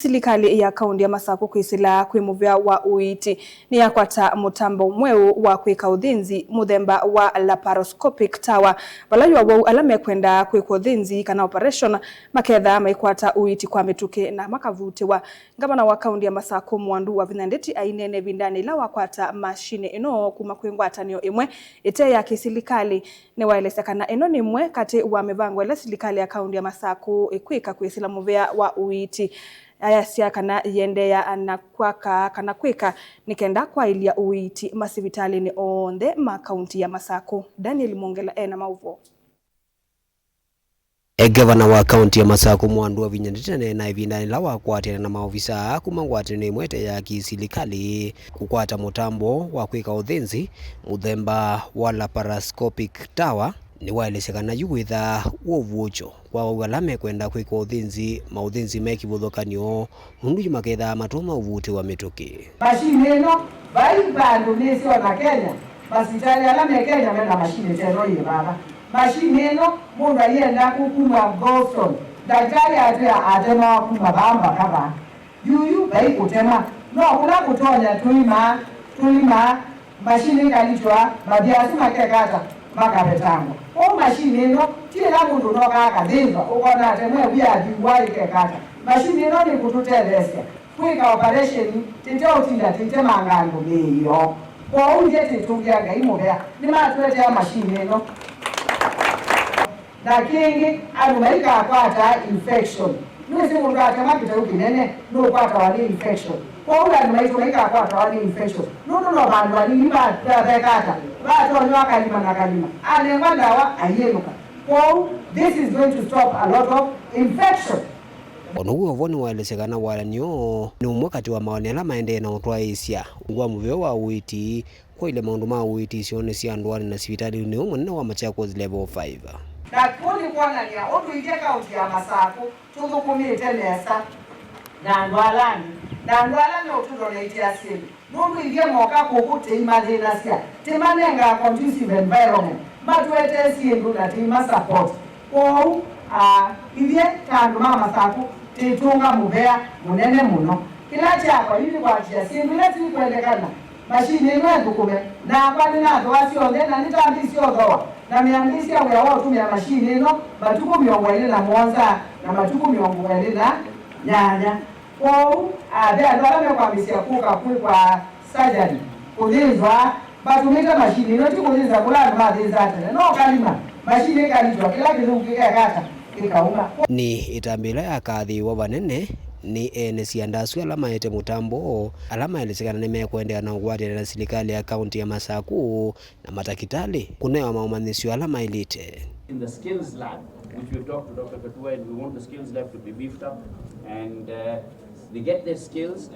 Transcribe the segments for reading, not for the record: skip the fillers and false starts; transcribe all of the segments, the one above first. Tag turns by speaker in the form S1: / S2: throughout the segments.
S1: Serikali ya kaunti ya Masako kwisila kwimuvya wa uiti ni yakwata mutambo mweu wa kwika uthinzi muthemba wa laparoscopic tower balaywa wau alame kwenda kwika uthinzi kana operation maketha maikwata uiti kwa mituke na makavutiwa. Ngavana wa kaunti ya Masako Mwandu wa Vinandeti ainene vindani la wakwata mashine ino kuma kwingwatanio imwe ite ya kiserikali ne waelesekana ino ni imwe kati wa mivango ya serikali ya kaunti ya Masako ikwika kwisila muvya wa uiti ayasia kana yende ya anakwaka kana kwika nikenda kwa ilia uiti masivitali ni onde makaunti ya Masako. Daniel Mongela na mauvo.
S2: Gavana wa kaunti ya Masako Mwandu wa Vinandeti na ivindani la wakwatena na maofisa kumangwatene imwete ya kiserikali kukwata mutambo wa kwika uthinzi muthemba wa laparoscopic tower ni waelesekana yuwitha wovucho kwa ugalame kwenda kwika uthinzi mauthinzi mekivuthukanio mundu yumaketha matuma uvuti wa mituki
S3: mashine ino vai bandu nisi ona Kenya masitali alame Kenya mena mashine tero ile baba mashine ino mundu ayenda kukuma Boston daktari atema kuma bamba kaba yuyu vai kutema no kuna kutonya tuima mashine kalichwa mabiasi makekata makabetango o mashine ino tira mundu nokaka dhiva ukona temwe bya biwai kekata mashine ino ni kututelesya kwika operation titautinda titemangando leyo kwa unje titungianga imuvya ni matwete ya mashine ino na kingi anumaika akwata infection nusi mundu atemagita ukinene nukwata wali infection kwa ula anumaika akwata wali infection nuno no bandu wali lima bekata batonywa kalima na kalima alengwa dawa ayeluka. So this is going to stop a lot of infection.
S2: Onugu ovoni waelesekana walanio ni umwakati wa maoni ala maende na utwa Asia ngwa muvyo wa uiti kwa ile maundu ma uiti sione si anduani na sivitali ni umwe wa Machakos level 5
S3: na kuni kwa nani ya otu ite kaunti ya Masako tuzukumite nesa na ndwalani otudo na iti asili nundu inge moka kukute imadhina siya timanenga conducive environment matuete siendu na tima support kou hivye tandu mama Masako titunga mubea munene muno kila chako hili kwa chia siendu leti kuelekana mashini ino kukume na kwa nina doa sionde na nitambi sio doa na miambisi ya wewa tumia mashini ino matuku miongwele na mwonza na matuku miongwele na nyanya kou abea doa kwa misia kuka kwa surgery kulinzwa batumika mashini ino tikulinza kula madhiza atene no kalima mashini kalijwa kila kitu kikakata kikauma
S2: ni itambila ya kathi wa banene ni ene siandaswe alama ete mutambo alama elesekana ni mekwendea na ugwatira na serikali ya kaunti ya Masako na matakitali kunewa maumanisyo alama ilite.
S4: In the skills lab, which we've talked to Dr. Katua, and we want the skills lab to be beefed up, and they get their skills.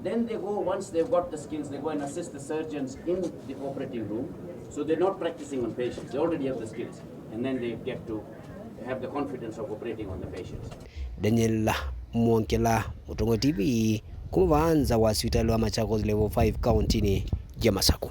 S4: Then they go, once they've got the skills, they go and assist the surgeons in the operating room. So they're not practicing on patients, they already have the skills. And then they get to have the confidence of operating on the patients.
S2: Daniel Mongela, Mutongo TV, kuvanza wa hospitali wa Machakos level 5 county ni ya Masako.